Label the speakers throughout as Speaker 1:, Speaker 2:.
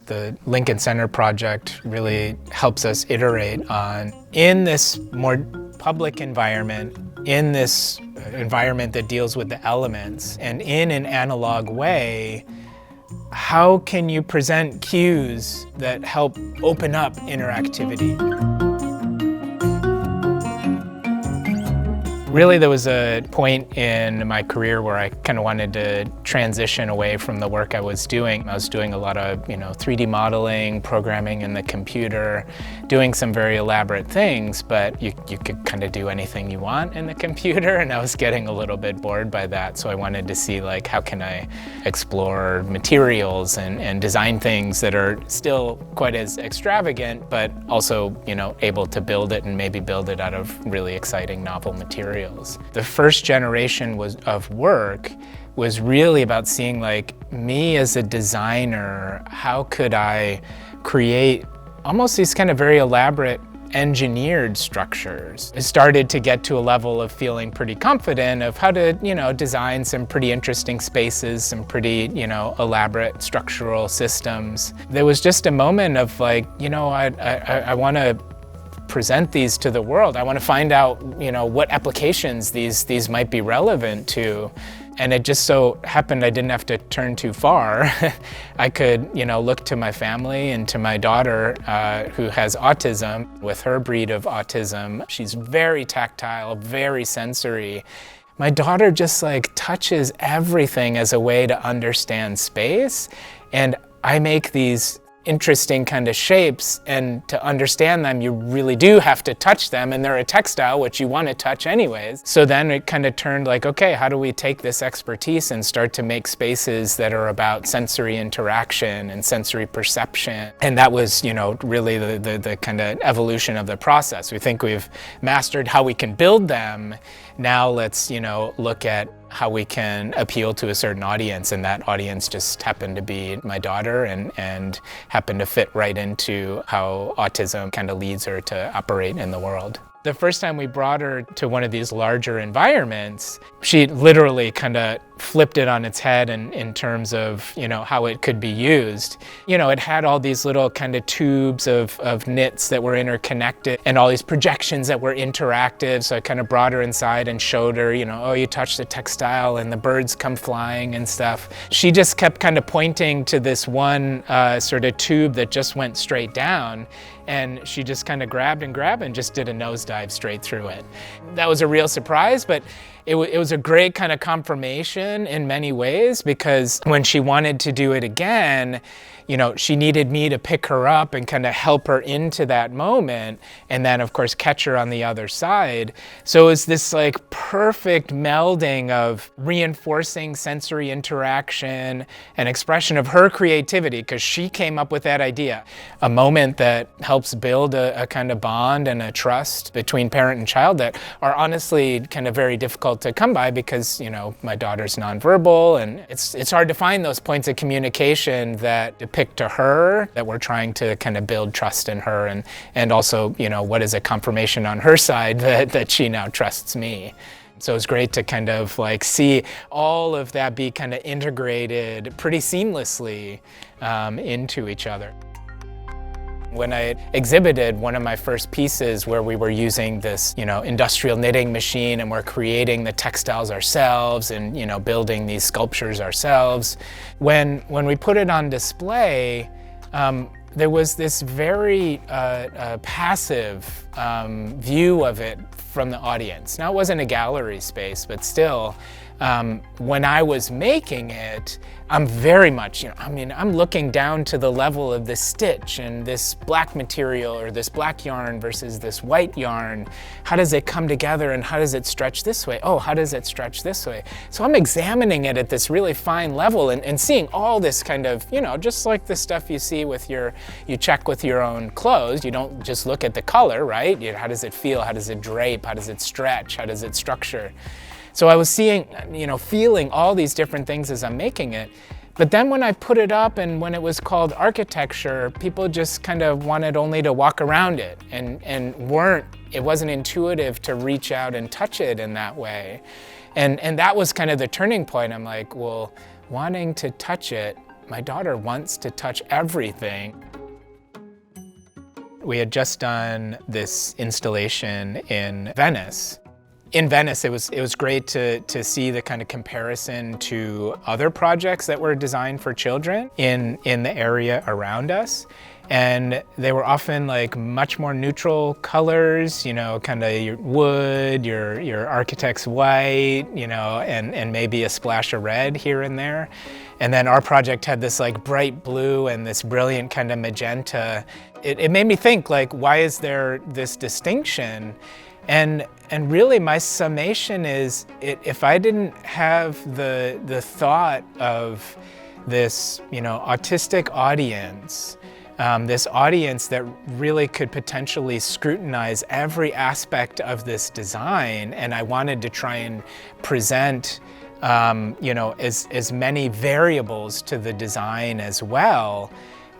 Speaker 1: The Lincoln Center project really helps us iterate on, in this more public environment, in this environment that deals with the elements, and in an analog way, how can you present cues that help open up interactivity? Really, there was a point in my career where I kind of wanted to transition away from the work I was doing. I was doing a lot of, 3D modeling, programming in the computer, doing some very elaborate things, but you could kind of do anything you want in the computer, and I was getting a little bit bored by that. So I wanted to see, like, how can I explore materials and design things that are still quite as extravagant, but also, able to build it and maybe build it out of really exciting novel materials. The first generation of work was really about seeing, like, me as a designer, how could I create almost these kind of very elaborate engineered structures. I started to get to a level of feeling pretty confident of how to, design some pretty interesting spaces, some pretty, elaborate structural systems. There was just a moment of, like, I want to present these to the world. I want to find out, what applications these might be relevant to. And it just so happened I didn't have to turn too far. I could, look to my family and to my daughter who has autism. With her breed of autism, she's very tactile, very sensory. My daughter just, like, touches everything as a way to understand space. And I make these interesting kind of shapes, and to understand them you really do have to touch them, and they're a textile, which you want to touch anyways. So then it kind of turned like, okay, how do we take this expertise and start to make spaces that are about sensory interaction and sensory perception? And that was, really the kind of evolution of the process. We think we've mastered how we can build them. Now let's, look at how we can appeal to a certain audience, and that audience just happened to be my daughter and happened to fit right into how autism kind of leads her to operate in the world. The first time we brought her to one of these larger environments, she literally kind of flipped it on its head in terms of, how it could be used. It had all these little kind of tubes of knits that were interconnected and all these projections that were interactive. So I kind of brought her inside and showed her, oh, you touch the textile and the birds come flying and stuff. She just kept kind of pointing to this one sort of tube that just went straight down. And she just kind of grabbed and just did a nosedive straight through it. That was a real surprise, but it was a great kind of confirmation in many ways, because when she wanted to do it again, she needed me to pick her up and kind of help her into that moment, and then of course catch her on the other side. So it was this, like, perfect melding of reinforcing sensory interaction and expression of her creativity, because she came up with that idea. A moment that helps build a kind of bond and a trust between parent and child that are honestly kind of very difficult to come by, because my daughter's nonverbal, and it's hard to find those points of communication that depict to her that we're trying to kind of build trust in her, and also what is a confirmation on her side that she now trusts me. So it's great to kind of, like, see all of that be kind of integrated pretty seamlessly into each other. When I exhibited one of my first pieces where we were using this, industrial knitting machine, and we're creating the textiles ourselves and, building these sculptures ourselves, when we put it on display, there was this very passive view of it from the audience. Now, it wasn't a gallery space, but still, when I was making it, I'm very much, I'm looking down to the level of the stitch and this black material or this black yarn versus this white yarn. How does it come together, and how does it stretch this way? Oh, how does it stretch this way? So I'm examining it at this really fine level and seeing all this kind of, just like the stuff you see with you check with your own clothes. You don't just look at the color, right? How does it feel? How does it drape? How does it stretch? How does it structure? So I was seeing, feeling all these different things as I'm making it. But then when I put it up and when it was called architecture, people just kind of wanted only to walk around it and it wasn't intuitive to reach out and touch it in that way. And that was kind of the turning point. I'm like, well, wanting to touch it my daughter wants to touch everything. We had just done this installation in Venice. In Venice, it was great to see the kind of comparison to other projects that were designed for children in the area around us. And they were often like much more neutral colors, you know, kind of your wood, your architect's white, you know, and maybe a splash of red here and there. And then our project had this like bright blue and this brilliant kind of magenta. It made me think, like, why is there this distinction? And really my summation is, if I didn't have the thought of this, you know, autistic audience, this audience that really could potentially scrutinize every aspect of this design, and I wanted to try and present you know, as many variables to the design as well.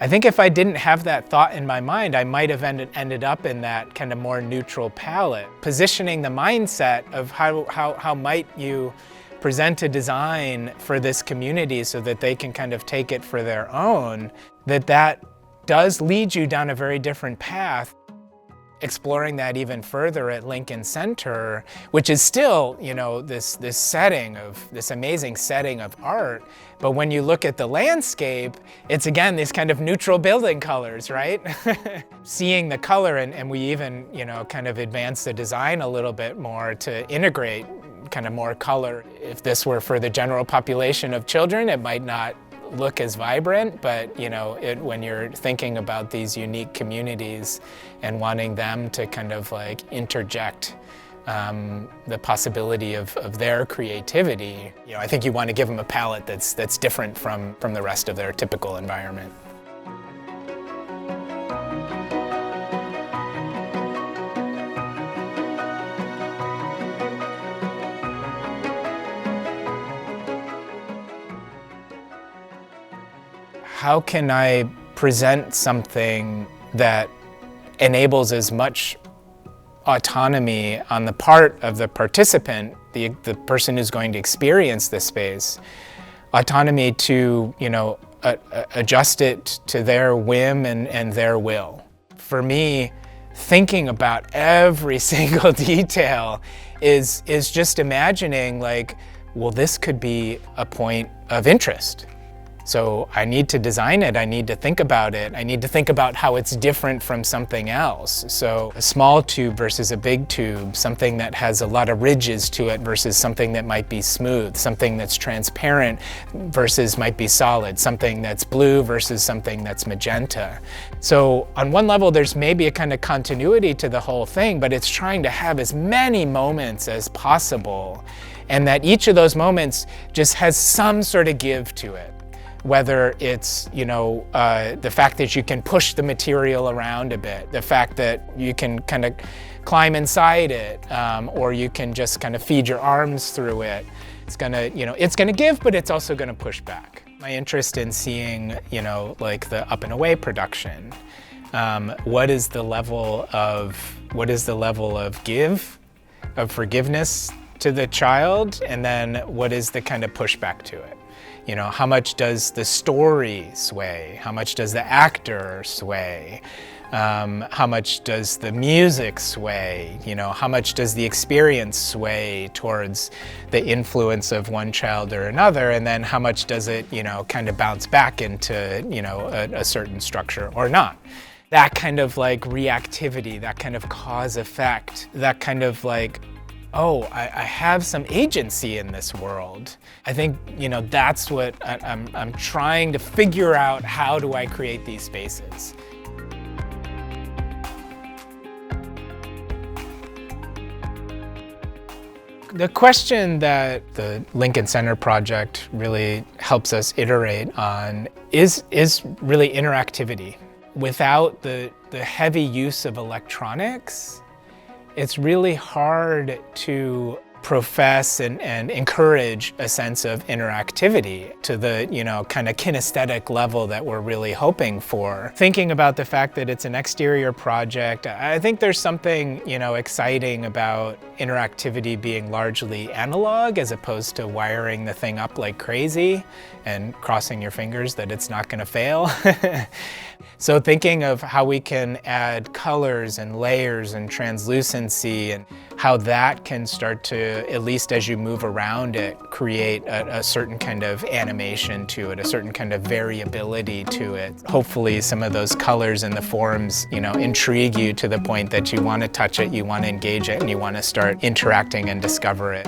Speaker 1: I think if I didn't have that thought in my mind, I might have ended up in that kind of more neutral palette. Positioning the mindset of how might you present a design for this community so that they can kind of take it for their own, that does lead you down a very different path. Exploring that even further at Lincoln Center, which is still, you know, this amazing setting of art, but when you look at the landscape, it's again these kind of neutral building colors, right? Seeing the color, and we even, you know, kind of advance the design a little bit more to integrate kind of more color. If this were for the general population of children, it might not look as vibrant, but you know, when you're thinking about these unique communities and wanting them to kind of like interject the possibility of their creativity, you know, I think you want to give them a palette that's different from the rest of their typical environment. How can I present something that enables as much autonomy on the part of the participant, the person who's going to experience this space, autonomy to, you know, adjust it to their whim and their will. For me, thinking about every single detail is just imagining, like, well, this could be a point of interest. So I need to design it, I need to think about it, I need to think about how it's different from something else. So a small tube versus a big tube, something that has a lot of ridges to it versus something that might be smooth, something that's transparent versus might be solid, something that's blue versus something that's magenta. So on one level, there's maybe a kind of continuity to the whole thing, but it's trying to have as many moments as possible, and that each of those moments just has some sort of give to it. Whether it's, you know, the fact that you can push the material around a bit, the fact that you can kind of climb inside it, or you can just kind of feed your arms through it. It's gonna, you know, it's gonna give, but it's also gonna push back. My interest in seeing, you know, like the up and away production. What is the level of forgiveness to the child, and then what is the kind of pushback to it? You know, how much does the story sway? How much does the actor sway? How much does the music sway? You know, how much does the experience sway towards the influence of one child or another? And then how much does it, you know, kind of bounce back into, you know, a certain structure or not? That kind of like reactivity, that kind of cause effect, that kind of like, oh, I have some agency in this world. I think, you know, that's what I'm trying to figure out. How do I create these spaces? The question that the Lincoln Center project really helps us iterate on is really interactivity. Without the heavy use of electronics, it's really hard to profess and encourage a sense of interactivity to the, kind of kinesthetic level that we're really hoping for. Thinking about the fact that it's an exterior project, I think there's something, exciting about interactivity being largely analog as opposed to wiring the thing up like crazy and crossing your fingers that it's not going to fail. So thinking of how we can add colors and layers and translucency and how that can start to, at least as you move around it, create a certain kind of animation to it, a certain kind of variability to it. Hopefully some of those colors and the forms, intrigue you to the point that you want to touch it, you want to engage it, and you want to start interacting and discover it.